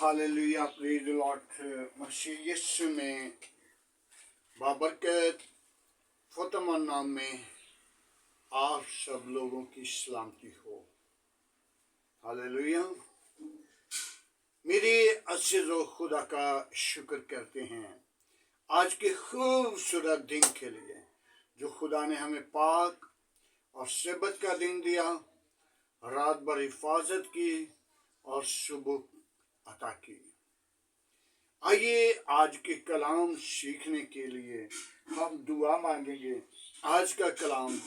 Hallelujah, praise the Lord. मसीह यीशु में बाबरकत फतमा नाम में आप सब लोगों की सलामती हो। हालेलुया। मेरे अज़ीज़ो खुदा का शुक्र करते हैं आज के खूबसूरत दिन के लिए जो खुदा ने हमें पाक और सब्त का दिन दिया, रात भर हिफाजत की और सुबह अता की। आइए आज के कलाम सीखने के लिए हम दुआ मांगेंगे। आज का कलाम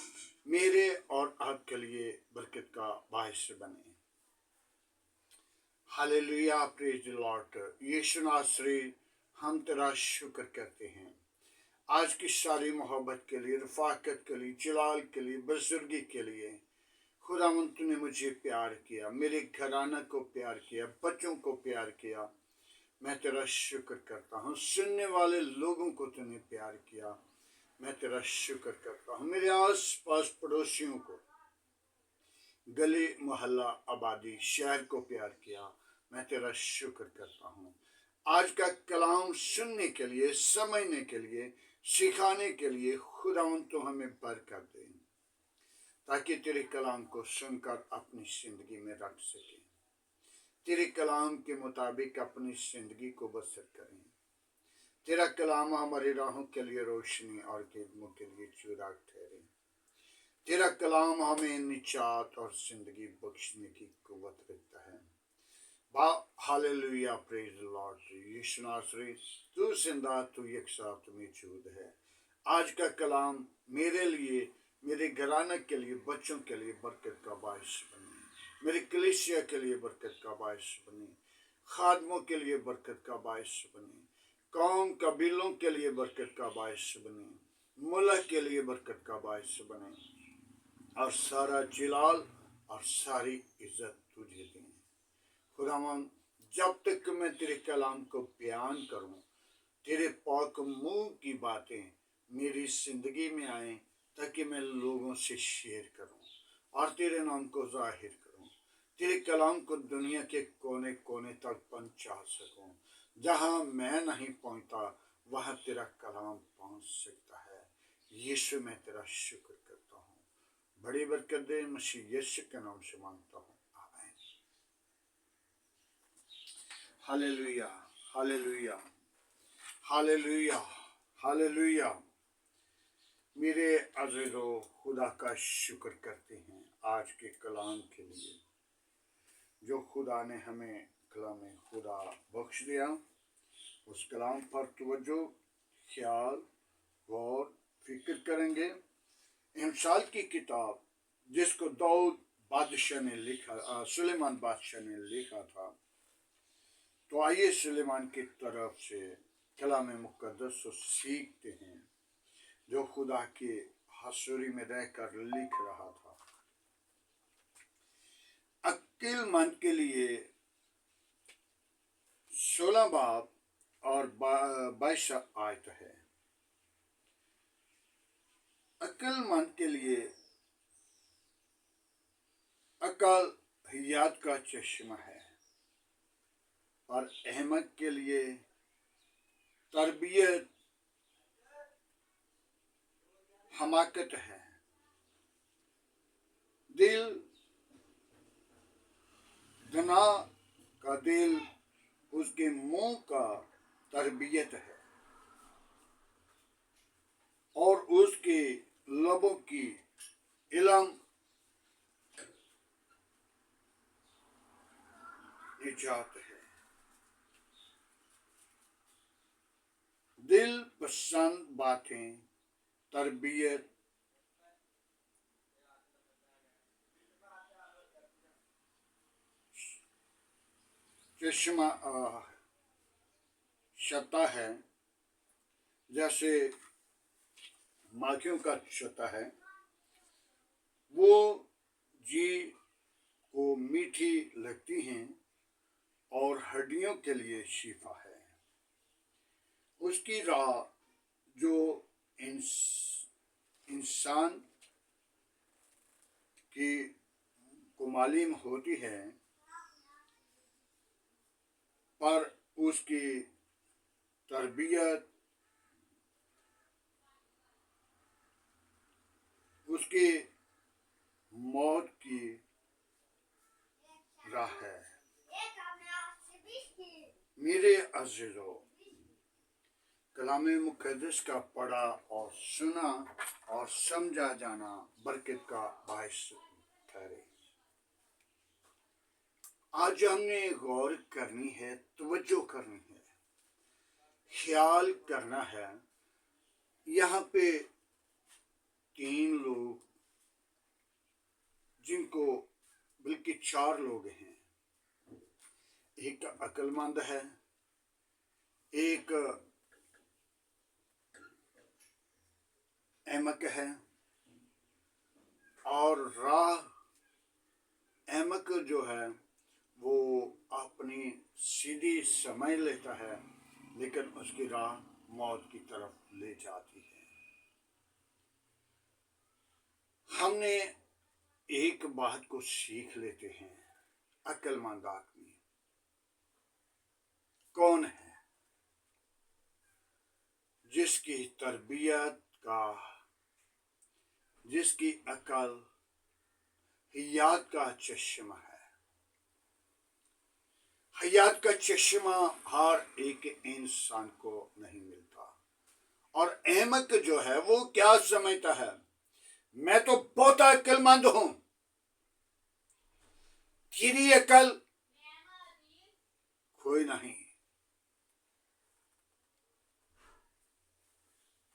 मेरे और आपके लिए बरकत का बायस बने। Hallelujah, praise the Lord. यीशु नासरी, हम तेरा शुक्र करते हैं आज की सारी मोहब्बत के लिए, रफाकत के लिए, जलाल के लिए, बुजुर्गी के लिए। खुदावंद तूने मुझे प्यार किया, मेरे घराना को प्यार किया, बच्चों को प्यार किया। मैं तेरा शुक्र करता हूँ। सुनने वाले लोगों को तूने प्यार किया, मैं तेरा शुक्र करता हूँ। मेरे आस पास पड़ोसियों को, गली मोहल्ला आबादी शहर को प्यार किया, मैं तेरा शुक्र करता हूँ। आज का कलाम सुनने के लिए, समझने के लिए, सिखाने के लिए खुदावंद तो हमें बरकत दे, ताकि तेरे कलाम को सुनकर अपनी जिंदगी में रख सके, तेरे कलाम के मुताबिक अपनी जिंदगी को बसर करें। तेरा कलाम हमारी राहों के लिए रोशनी और कदमों के लिए चिराग ठहरे। तेरा कलाम हमें निजात और जिंदगी बख्शने की कुव्वत रखता है। Hallelujah, praise the Lord. यीशु नासरी, तू जिंदा, तू यकसा, तू मौजूद है। आज का कलाम मेरे लिए, मेरे घराने के लिए, बच्चों के लिए बरकत का बायस बने, मेरी कलीसिया के लिए बरकत का बायस बने, खादमों के लिए बरकत का बायस बने, कौम कबीलों के लिए बरकत का बायस बने, मुल्क के लिए बरकत का बायस बने, और सारा जलाल और सारी इज्जत तुझे दें। खुदावंद, जब तक मैं तेरे कलाम को बयान करूं, तेरे पाक मुंह की बातें मेरी जिंदगी में आए, ताकि मैं लोगों से शेयर करूं और तेरे नाम को जाहिर करूं। तेरे कलाम को दुनिया के कोने कोने तक पहुंचा सकूं। जहां मैं नहीं पहुंचता वहां तेरा कलाम पहुंच सकता है। यीशु, मैं तेरा शुक्र करता हूं। बड़ी बरकत दे, मसीह यीशु के नाम से मांगता हूं, आमीन। Hallelujah, hallelujah, hallelujah, hallelujah. मेरे अज़ीज़ो खुदा का शुक्र करते हैं आज के कलाम के लिए जो खुदा ने हमें कलाम खुदा बख्श दिया। उस कलाम पर तवज्जो, ख्याल, गौर, फिक्र करेंगे। इमसाल की किताब जिसको दाऊद बादशाह ने लिखा, सुलेमान बादशाह ने लिखा था। तो आइए सुलेमान की तरफ से कलाम मुक़द्दस को सीखते हैं जो खुदा के हसूरी में रहकर लिख रहा था। अक्लमंद के लिए 16 बाब और 22 आयत है। अक्लमंद के लिए अकल हियात का चश्मा है और अहमद के लिए तरबियत हमाकत है। दिल दना का दिल उसके मुंह का तरबियत है और उसके लबों की इल्म निजात है। दिल पसंद बातें तरबियत चश्मा छता है, जैसे माखियों का छता है। वो जी को मीठी लगती हैं और हड्डियों के लिए शिफा है। उसकी राह जो इंसान की को मालूम होती है, उसकी तरबियत, उसकी मौत की राह है। मेरे अज़ीज़ों, कलाम मुक़द्दस का पढ़ा और सुना और समझा जाना बरकत का बायस ठहरे। आज हमने गौर करनी है, तवज्जो करनी है, ख्याल करना है। यहाँ पे 3 लोग, जिनको बल्कि 4 लोग हैं। एक अक्लमंद है, एक अहमक है, और राह अहमक जो है वो अपनी सीधी समझ लेता है, लेकिन उसकी राह मौत की तरफ ले जाती है। हमने एक बात को सीख लेते हैं, अक्लमंद आदमी कौन है? जिसकी तरबियत का, जिसकी अकल हयात का चश्मा है। हयात का चश्मा हर एक इंसान को नहीं मिलता। और अहमक जो है वो क्या समझता है? मैं तो बहुत अक्लमंद हूं, तेरी अकल कोई नहीं।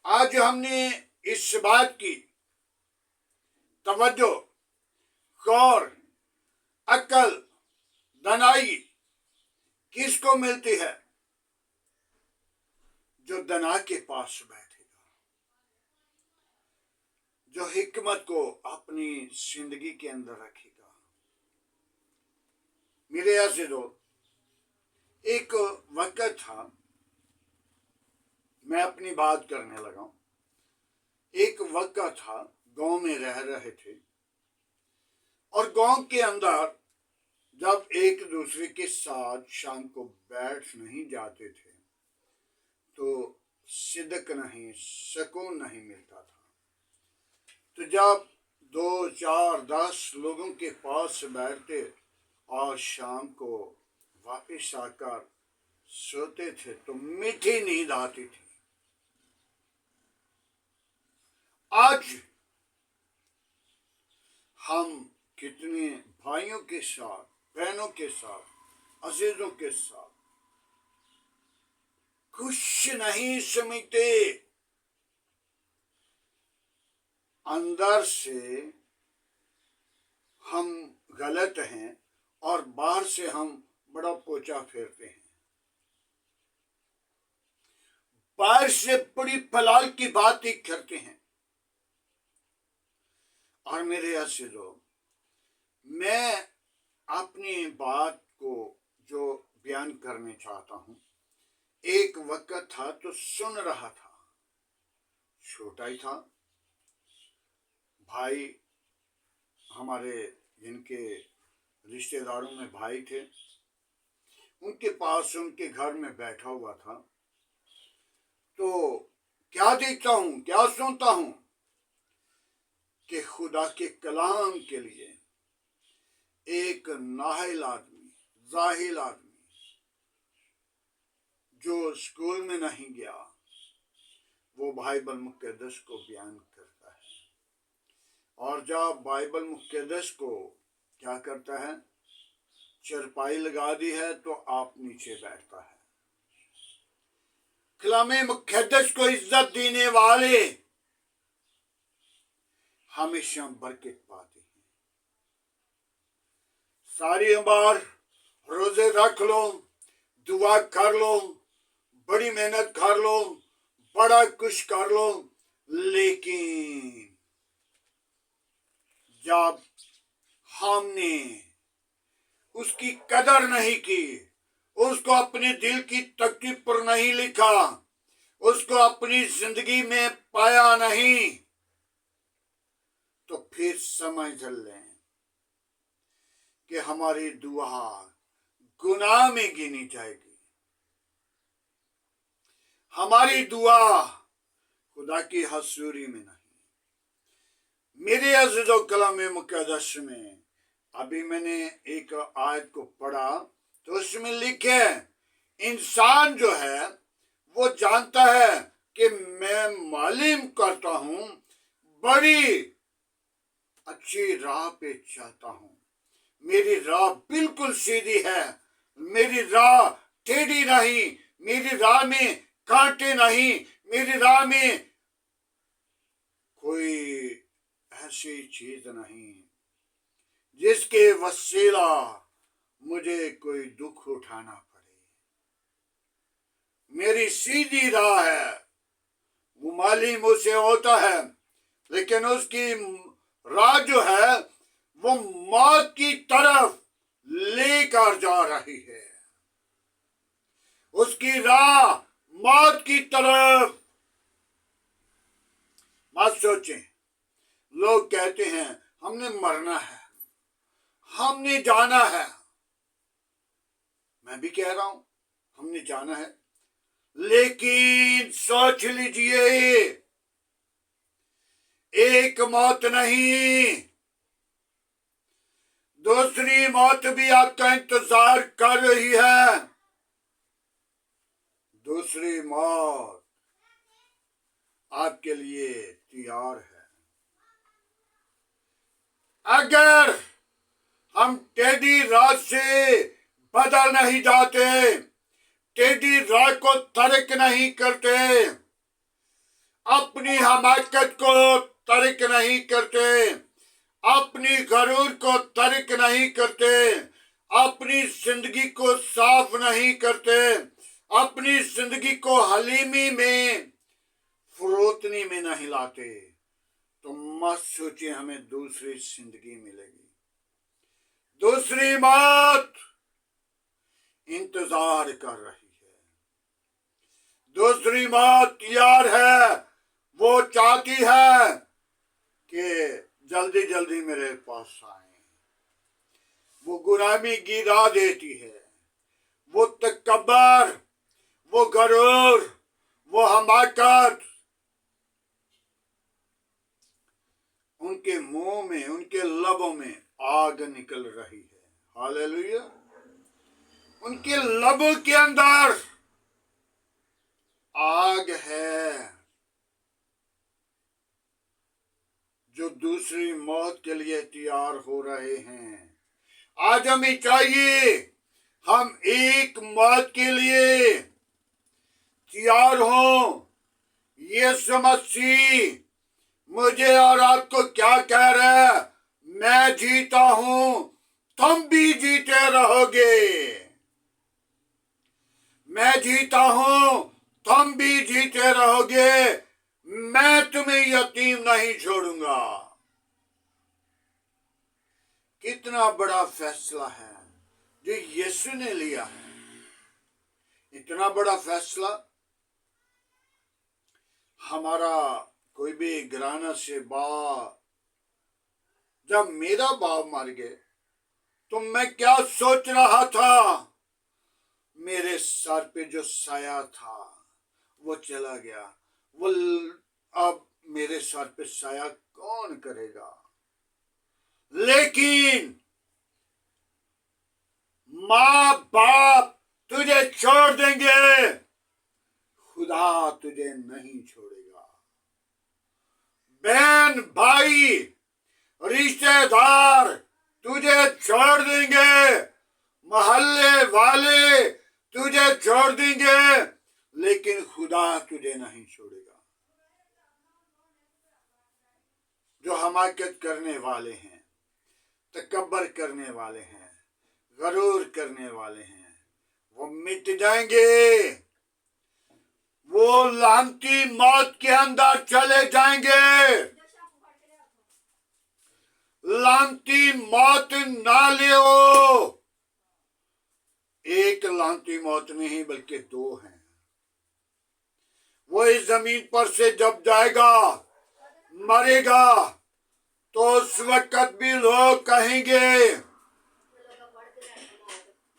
आज हमने इस बात की तवज्जो, गौर, अकल, दनाई किसको मिलती है? जो दना के पास बैठेगा, जो हिकमत को अपनी जिंदगी के अंदर रखेगा। मेरे अज़ीज़ों, एक वक्त था, मैं अपनी बात करने लगा हूं। एक वक्त था, गांव में रह रहे थे, और गांव के अंदर जब एक दूसरे के साथ शाम को बैठ नहीं जाते थे तो सिदक नहीं, सुकून नहीं मिलता था। तो जब 2, 4, 10 लोगों के पास बैठते और शाम को वापस आकर सोते थे तो मीठी नींद आती थी। आज हम कितने भाइयों के साथ, बहनों के साथ, अजीजों के साथ कुछ नहीं समझते। अंदर से हम गलत हैं और बाहर से हम बड़ा पोचा फेरते हैं। बाहर से बड़ी फलाल की बात ही करते हैं। और मेरे अज़ीज़ों, मैं अपनी बात को जो बयान करने चाहता हूं, एक वक्त था तो सुन रहा था, छोटा ही था, भाई हमारे जिनके रिश्तेदारों में भाई थे, उनके पास उनके घर में बैठा हुआ था। तो क्या देखता हूं, क्या सुनता हूं कि खुदा के कलाम के लिए एक नाहिल आदमी, जाहिल आदमी, जो स्कूल में नहीं गया, वो बाइबल मुक़द्दस को बयान करता है। और जब बाइबल मुक़द्दस को क्या करता है, चरपाई लगा दी है तो आप नीचे बैठता है। कलाम मुक़द्दस को इज्जत देने वाले हमेशा बरकत पाते हैं। सारी उम्र रोजे रख लो, दुआ कर लो, बड़ी मेहनत कर लो, बड़ा कुछ कर लो, लेकिन जब हमने उसकी कदर नहीं की, उसको अपने दिल की तख्ती पर नहीं लिखा, उसको अपनी जिंदगी में पाया नहीं, तो फिर समझ लें कि हमारी दुआ गुनाह में गिनी जाएगी। हमारी दुआ खुदा की हजूरी में नहीं। मेरे अज़ीज़ो कलाम मुक़द्दस में अभी मैंने एक आयत को पढ़ा तो उसमें लिखे इंसान जो है वो जानता है कि मैं मालूम करता हूं बड़ी अच्छी राह पे चलता हूं, मेरी राह बिल्कुल सीधी है, मेरी राह टेढ़ी नहीं, मेरी राह में कांटे नहीं, मेरी राह में कोई ऐसी चीज नहीं जिसके वसीला मुझे कोई दुख उठाना पड़े। मेरी सीधी राह है, वो मालूम उसे होता है, लेकिन उसकी राह जो है वो मौत की तरफ लेकर जा रही है। उसकी राह मौत की तरफ। मत सोचें, लोग कहते हैं हमने मरना है, हमने जाना है। मैं भी कह रहा हूं हमने जाना है, लेकिन सोच लीजिए एक मौत नहीं, दूसरी मौत भी आपका इंतजार कर रही है। दूसरी मौत आपके लिए तैयार है। अगर हम टेढ़ी राह से बदल नहीं जाते, टेढ़ी राह को तर्क नहीं करते, अपनी हमाकत को तर्क नहीं करते, अपनी गरूर को तर्क नहीं करते, अपनी जिंदगी को साफ नहीं करते, अपनी जिंदगी को हलीमी में फरोतनी में नहीं लाते, तो मत सोचिए हमें दूसरी जिंदगी मिलेगी। दूसरी मौत इंतजार कर रही है, दूसरी मौत तैयार है। वो चाहती है कि जल्दी जल्दी मेरे पास आए। वो गुलामी गिरा देती है, वो तकब्बर, वो गरूर, वो हमाकत उनके मुंह में, उनके लबों में आग निकल रही है। हालेलुया। उनके लबों के अंदर आग है जो दूसरी मौत के लिए तैयार हो रहे हैं। आज हमें चाहिए हम एक मौत के लिए तैयार हों। यीशु मसीह मुझे और आपको क्या कह रहा है? मैं जीता हूं, तुम भी जीते रहोगे। मैं जीता हूं, तुम भी जीते रहोगे। मैं तुम्हें यतीम नहीं छोड़ूंगा। कितना बड़ा फैसला है जो यीशु ने लिया है। इतना बड़ा फैसला हमारा कोई भी घराना से जब मेरा बाप मर गए तो मैं क्या सोच रहा था? मेरे सर पे जो साया था वो चला गया। वो अब मेरे सर पे साया कौन करेगा? लेकिन माँ बाप तुझे छोड़ देंगे, खुदा तुझे नहीं छोड़ेगा। बहन भाई रिश्तेदार तुझे छोड़ देंगे, मोहल्ले वाले तुझे छोड़ देंगे, लेकिन खुदा तुझे नहीं छोड़ेगा। जो हमाकत करने वाले हैं, तकब्बर करने वाले हैं, गरूर करने वाले हैं, वो मिट जाएंगे। वो लानती मौत के अंदर चले जाएंगे। लानती मौत ना लियो। एक लानती मौत नहीं बल्कि दो हैं। वो इस जमीन पर से जब जाएगा, मरेगा, तो उस वक्त भी लोग कहेंगे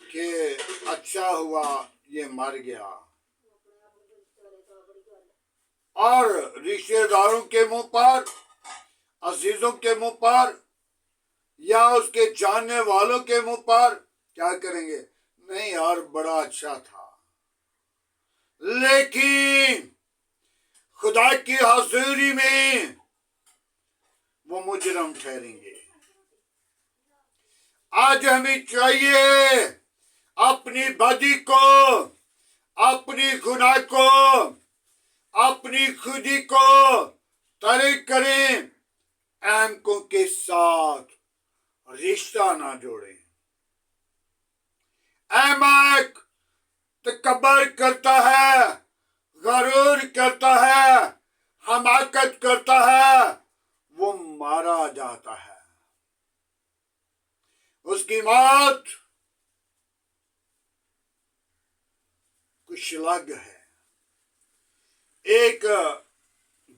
कि अच्छा हुआ ये मर गया। और रिश्तेदारों के मुंह पर, अजीजों के मुंह पर, या उसके जानने वालों के मुंह पर क्या करेंगे? नहीं यार, बड़ा अच्छा था। लेकिन खुदा की हाजिरी में वो मुजरम ठहरेंगे। आज हमें चाहिए अपनी बदी को, अपनी गुनाह को, अपनी खुदी को तर्क करें, अहमकों के साथ रिश्ता ना जोड़ें। अहमक तकबर करता है, गरूर करता है, हमाकत करता है, वो मारा जाता है। उसकी मौत कुछ अलग है। एक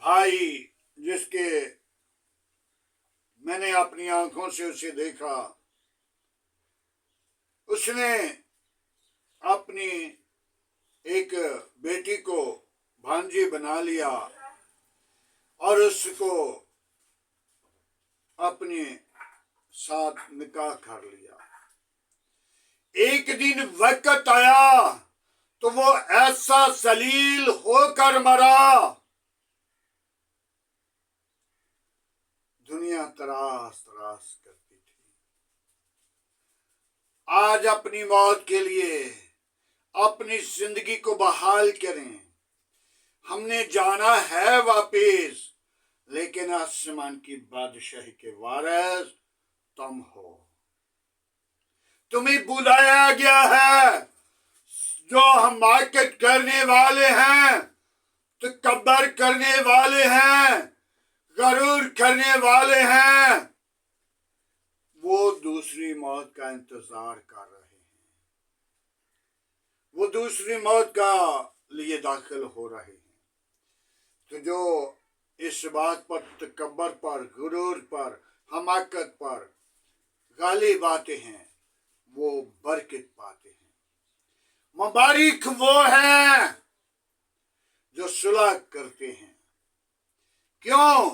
भाई जिसके मैंने अपनी आंखों से उसे देखा, उसने अपनी एक बेटी को भांजी बना लिया और उसको अपने साथ निकाह कर लिया। एक दिन वक्त आया तो वो ऐसा जलील होकर मरा, दुनिया तरास तरास करती थी। आज अपनी मौत के लिए अपनी जिंदगी को बहाल करें। हमने जाना है वापिस, लेकिन आसमान की बादशाही के वारिस तुम हो। तुम्हें बुलाया गया है। जो हमाकत करने वाले हैं, तकब्बर करने वाले हैं, गरूर करने वाले हैं, वो दूसरी मौत का इंतजार कर रहे हैं। वो दूसरी मौत का लिए दाखिल हो रहे हैं। तो जो इस बात पर, तकब्बर पर, गुरूर पर, हमाकत पर गालिब आते हैं, वो बरकत पाते हैं। मुबारक वो हैं जो सुलह करते हैं। क्यों?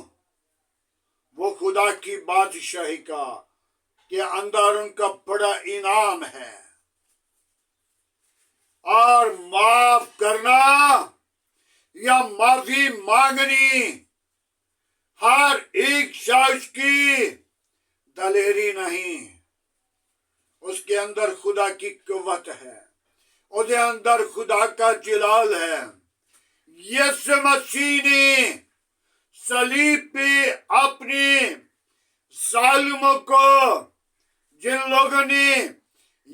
वो खुदा की बादशाही का के अंदर उनका बड़ा इनाम है। और माफ करना या माफी मांगनी हर एक शख्स की दलेरी नहीं, उसके अंदर खुदा की कुव्वत है, उसके अंदर खुदा का जलाल है। यीशु मसीह ने सलीब पे अपने जालिमों को, जिन लोगों ने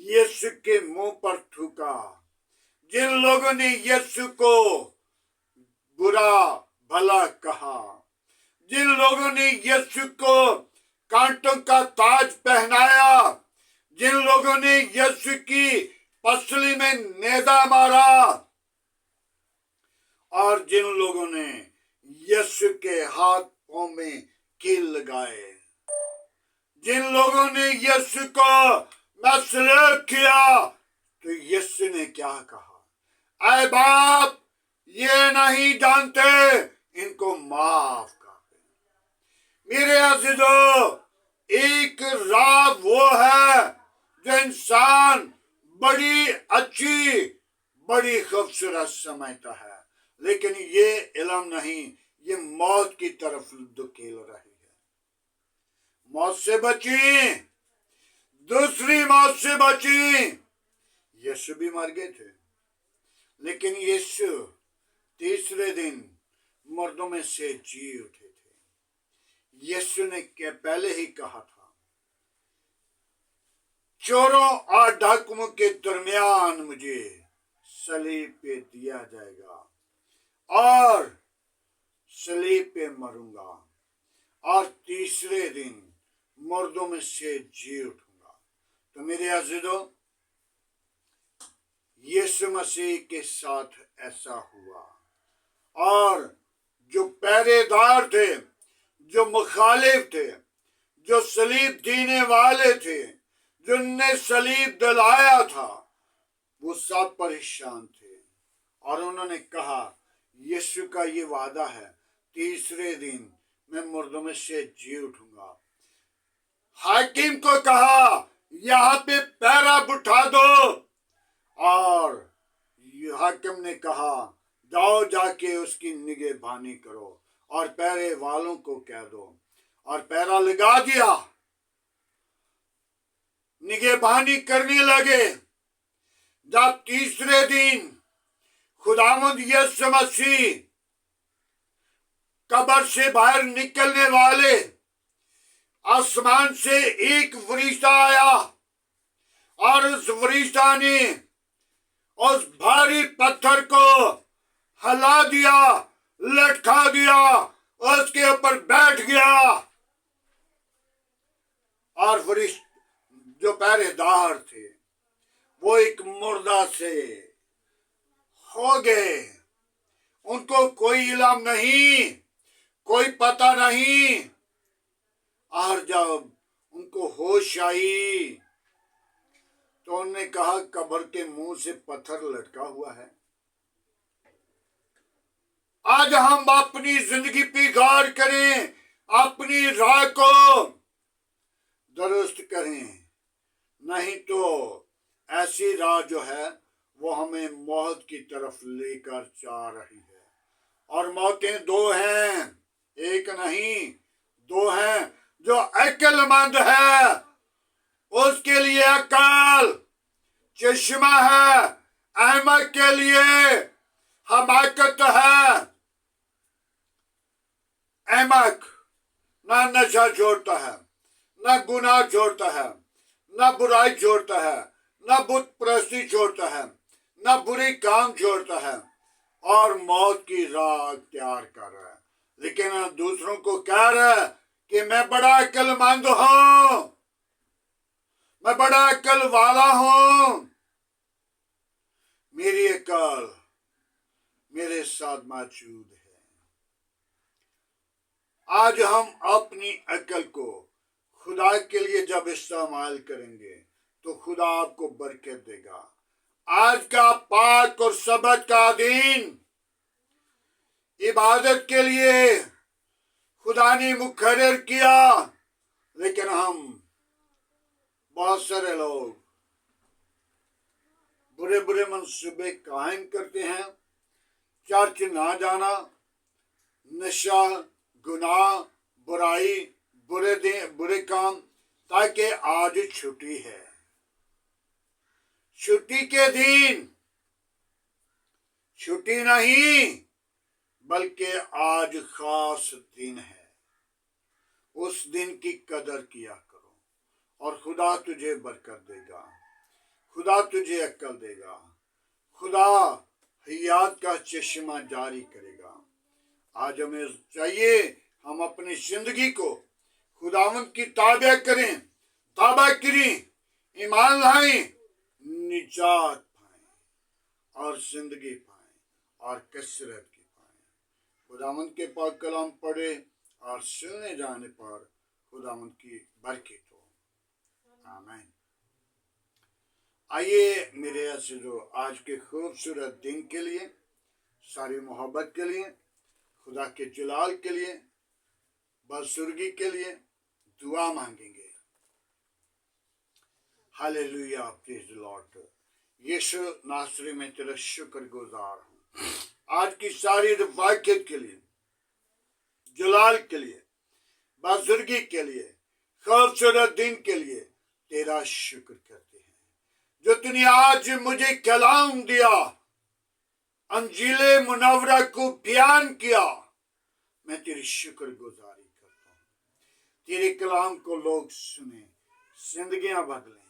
यीशु के मुंह पर थूका, जिन लोगों ने यीशु को बुरा भला कहा, जिन लोगों ने यीशु को कांटों का ताज पहनाया, जिन लोगों ने यीशु की पसली में नेजा मारा, और जिन लोगों ने यीशु के हाथ पांव में कील लगाए, जिन लोगों ने यीशु को मसलूब किया, तो यीशु ने क्या कहा? ऐ बाप, ये नहीं जानते, इनको माफ कर दे। मेरे अज़ीज़ों, एक राह वो है जो इंसान बड़ी अच्छी, बड़ी खूबसूरत समझता है, लेकिन ये इल्म नहीं, ये मौत की तरफ धकेल रही है। मौत से बची, दूसरी मौत से बची। यीशु भी मर गए थे, लेकिन यीशु तीसरे दिन मुर्दों में से जी उठे थे। यीशु ने पहले ही कहा था, चोरों और डाकुओं के दरमियान मुझे सलीब पे दिया जाएगा और सलीब पे मरूंगा और तीसरे दिन मुर्दों में से जी उठूंगा। तो मेरे अज़ीज़ों, यीशु मसीह के साथ ऐसा हुआ। और जो पहरेदार थे, जो मुखालिफ थे, जो सलीब देने वाले थे, जिनने सलीब दिलाया था, वो सब परेशान थे और उन्होंने कहा, यीशु का ये वादा है, तीसरे दिन मैं मुर्दों में से जी उठूंगा। हाकिम को कहा, यहाँ पे पैरा बिठा दो, और हाकिम ने कहा, जाओ जाके उसकी निगहबानी करो और पैरे वालों को कह दो, और पैरा लगा दिया। निगहबानी करने लगे। जब तीसरे दिन खुदावंद यीशु मसीह कब्र से बाहर निकलने वाले, आसमान से एक फरिश्ता आया और उस फरिश्ता ने उस भारी पत्थर को हिला दिया, लटका दिया, उसके ऊपर बैठ गया, और फरिश्ता जो पहरेदार थे वो एक मुर्दा से हो गए। उनको कोई इल्म नहीं, कोई पता नहीं। और जब उनको होश आई तो उन्होंने कहा, कब्र के मुंह से पत्थर लटका हुआ है। आज हम अपनी जिंदगी पे गौर करें, अपनी राह को दुरुस्त करें, नहीं तो ऐसी राह जो है वो हमें मौत की तरफ लेकर जा रही है। और मौतें दो हैं, एक नहीं, दो हैं। जो अक्लमंद है उसके लिए अकल चश्मा है, अहमक के लिए हमाकत है। अहमक ना नशा छोड़ता है, ना गुनाह छोड़ता है, ना बुराई छोड़ता है, ना बुत परस्ती छोड़ता है, ना बुरी काम छोड़ता है, और मौत की राह अख्तियार कर रहा है। लेकिन दूसरों को कह रहा है कि मैं बड़ा अक्लमंद हूं, मैं बड़ा अक्ल वाला हूं, मेरी अकल मेरे साथ मौजूद है। आज हम अपनी अकल को खुदा के लिए जब इस्तेमाल करेंगे तो खुदा आपको बरकत देगा। आज का पाक और सबत का दिन इबादत के लिए खुदा ने मुकर्रर किया, लेकिन हम बहुत सारे लोग बुरे बुरे मंसूबे कायम करते हैं। चर्च ना जाना, नशा, गुनाह, बुराई, बुरे काम, ताकि आज छुट्टी है। छुट्टी के दिन छुट्टी नहीं, बल्कि आज खास दिन है। उस दिन की कदर किया करो और खुदा तुझे बरकत देगा, खुदा तुझे अक्ल देगा, खुदा हयात का चश्मा जारी करेगा। आज हमें चाहिए हम अपनी जिंदगी को खुदावंद की ताबे करें, ताबा करें, ईमान लाएं, निजात पाएं और जिंदगी पाएं और कसरत की पाएं। खुदावंद के पाक कलाम पढ़े और सुने जाने पर खुदावंद की बरकत हो। आमीन। आइए मेरे अज़ीज़ों, आज के खूबसूरत दिन के लिए, सारी मोहब्बत के लिए, खुदा के जलाल के लिए, बजुर्गी के लिए दुआ मांगेंगे। Hallelujah, praise the Lord. यीशु नासरी में तेरा शुक्रगुजार हूँ आज की सारी रफ़ाक़त के लिए, जलाल के लिए, बजुर्गी के लिए, खूबसूरत दिन के लिए तेरा शुक्र करते हैं जो तूने आज मुझे कलाम दिया, अंजीले मुनव्वरा को बयान किया। मैं तेरी शुक्रगुजारी करता हूँ। तेरे कलाम को लोग सुने, जिंदगियां बदलें,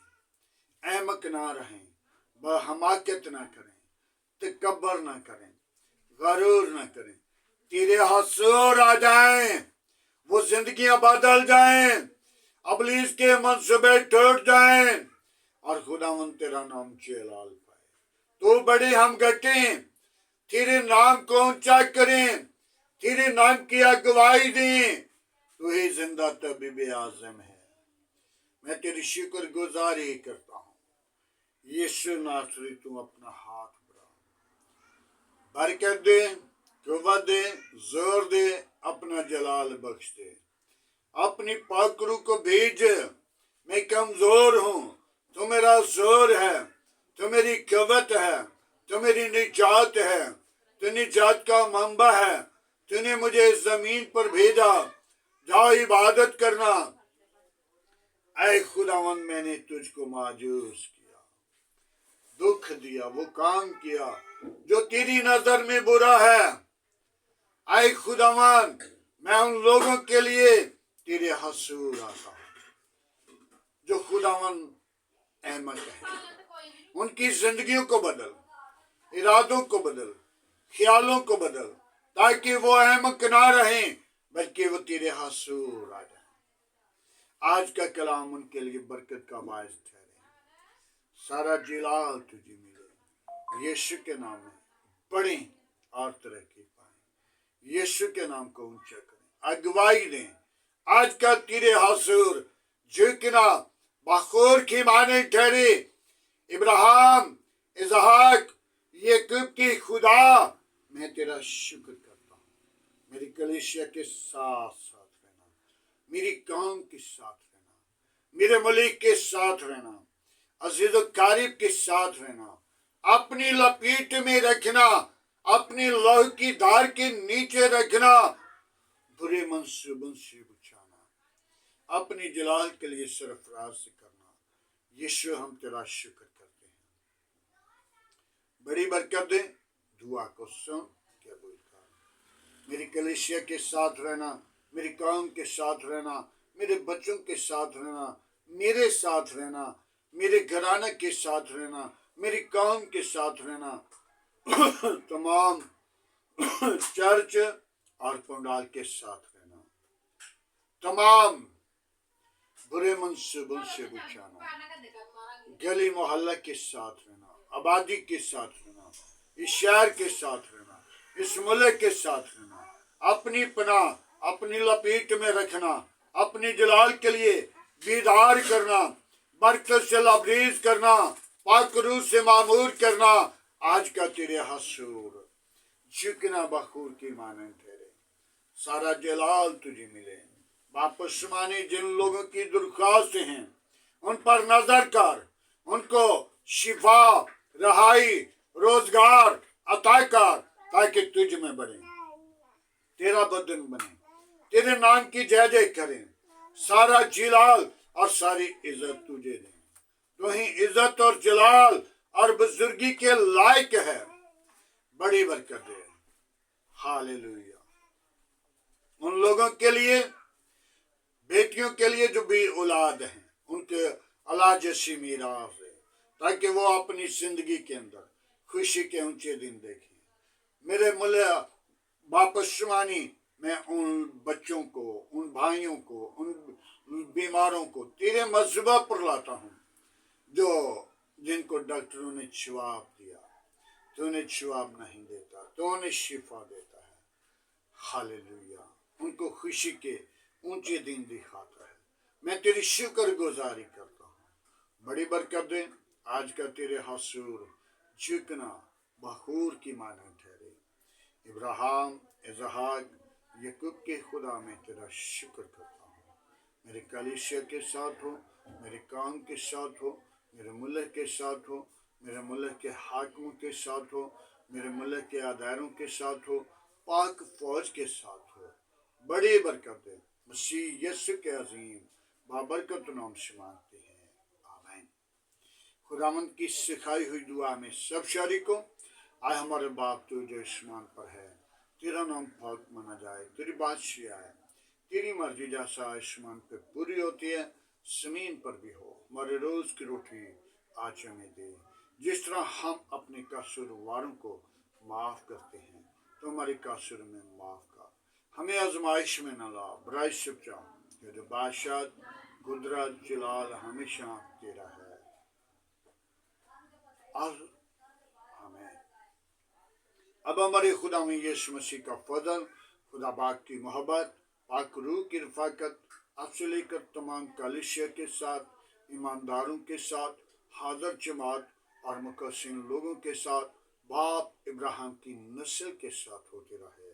अहमक ना रहें, बहमाकत ना करें, तकब्बर ना करें, गरूर ना करें। तेरे हसूर आ जाएं, वो जिंदगियां बदल जाएं, अबलीस के मंसूबे टूट जाएं और खुदावंद तेरा नाम जलाल पाए। तो बड़े हम घटे तेरे नाम को ऊंचा करें, तेरे नाम की अगुवाई दें। तू ही जिंदा तबीब आज़म है। मैं तेरी शुक्रगुजारी करता हूँ। यीशु नासरी, तू अपना हाथ बढ़ा, बरकत दे, قوت دے، زور دے، اپنا جلال بخش دے، اپنی پاک روح کو بھیج۔ میں کمزور ہوں، تو میرا زور ہے، تو میری قوت ہے، تو میری نجات ہے، تو نجات کا منبع ہے۔ تو نے مجھے اس زمین پر بھیجا، جاؤ عبادت کرنا۔ اے خداوند، میں نے تجھ کو ماجوز کیا، دکھ دیا، وہ کام کیا جو تیری نظر میں برا ہے۔ اے خداوند، میں ان لوگوں کے لیے تیرے حضور آتا ہوں جو خداوند احمد ہے۔ ان کی زندگیوں کو بدل، ارادوں کو بدل، خیالوں کو بدل، تاکہ وہ احمق نہ رہیں بلکہ وہ تیرے حضور آ جائیں۔ آج کا کلام ان کے لیے برکت کا باعث ٹھہرے۔ سارا جلال تجھے ملے، یسوع کے نام میں پڑھیں اور ترقی پائیں، یسوع کے نام کو اونچا کریں، اگوائی دیں۔ آج کا تیرے حضور جھکنا بخور کی مانند ٹھہرے۔ ابراہیم، اسحاق، یعقوب کی خدا، میں تیرا شکر کرتا ہوں۔ میری کلیسیا کے ساتھ ساتھ رہنا، میری قوم کے ساتھ رہنا، میرے ملک کے ساتھ رہنا، عزیز و قریب کے ساتھ رہنا، اپنی لپیٹ میں رکھنا، اپنی لوہ کی دھار کے نیچے رکھنا، برے منصوبوں سے بچانا، اپنی جلال کے لیے سرفراز کرنا۔ یسوع، ہم تیرا شکر کرتے ہیں، بڑی برکت دے، دعا کو سن، قبول کر۔ میری کلیسیا کے ساتھ رہنا، میری قوم کے ساتھ رہنا، میرے بچوں کے ساتھ رہنا، میرے ساتھ رہنا، میرے گھرانے کے ساتھ رہنا، میری قوم کے ساتھ رہنا، تمام چرچ اور پنڈال کے ساتھ رہنا، تمام برے منصوبوں سے بچانا، گلی محلہ کے ساتھ رہنا، آبادی کے ساتھ رہنا، اس شہر کے ساتھ رہنا، اس ملک کے ساتھ رہنا، اپنی پناہ اپنی لپیٹ میں رکھنا، اپنی جلال کے لیے بیدار کرنا، برکت سے لبریز کرنا، پاک روح سے معمور کرنا۔ آج کا تیرے حضور جھکنا بخور کی مانند ٹھہرے، سارا جلال تجھے ملے۔ واپس مانے جن لوگوں کی درخواستیں ہیں ان پر نظر کر، ان کو شفا، رہائی، روزگار عطا کر، تاکہ تجھ میں بڑھیں، تیرا بدن بنے، تیرے نام کی جے جے کریں، سارا جلال اور ساری عزت تجھے دیں۔ تو ہی عزت اور جلال اور بزرگی کے لائق ہے۔ بڑی برکت دے، ہاللویا۔ ان لوگوں کے لیے، بیٹیوں کے لیے جو بھی اولاد ہیں، ان کے اولاد جیسی میراث ہے، تاکہ وہ اپنی زندگی کے اندر خوشی کے اونچے دن دیکھیں۔ میرے واپس شمانی، میں ان بچوں کو، ان بھائیوں کو، ان بیماروں کو تیرے مذبح پر لاتا ہوں، جن کو ڈاکٹروں نے جواب دیا، تو انہیں جواب نہیں دیتا، تو انہیں شفا دیتا ہے۔ ہاللویا، ان کو خوشی کے اونچے دن دکھاتا ہے۔ میں تیری شکر گزاری کرتا ہوں، بڑی برکت دے۔ آج کا تیرے حضور جھکنا بخور کی مانند ٹھہرے۔ ابراہیم، اسحاق، یعقوب کے خدا، میں تیرا شکر کرتا ہوں۔ میرے کلیسیا کے ساتھ ہو، میرے کام کے ساتھ ہو، میرے ملک کے ساتھ ہو، میرے ملک کے حاکموں کے ساتھ ہو، میرے ملک کے اداروں کے ساتھ ہو، پاک فوج کے ساتھ ہو۔ بڑی برکت دے، مسیح یسوع کے عظیم بابرکت نام سے مانگتے ہیں، آمین۔ خداوند کی سکھائی ہوئی دعا میں سب شریکوں، آئے ہمارے باپ تو جو آسمان پر ہے، تیرا نام پاک مانا جائے، تیری بادشاہی آئے، تیری مرضی جیسا آسمان پہ پوری ہوتی ہے زمین پر بھی ہو۔ ہمارے روز کی روٹی آج ہمیں دے، جس طرح ہم اپنے قصورواروں کو معاف کرتے ہیں، تو ہمارے قصور میں معاف کر، ہمیں آزمائش میں نہ لا، برائی سے بچا، کہ جو بادشاہ، قدرت، جلال ہمیشہ تیرا ہے، آمین۔ اب ہمارے خدا میں یسوع مسیح کا فضل، خدا باپ کی محبت، پاک روح کی رفاقت، اب سے لے کر تمام کلیسیا کے ساتھ، ایمانداروں کے ساتھ، حاضر جماعت اور مقصرین لوگوں کے ساتھ، باپ، इब्राहिम की नस्ल के साथ होती रहे।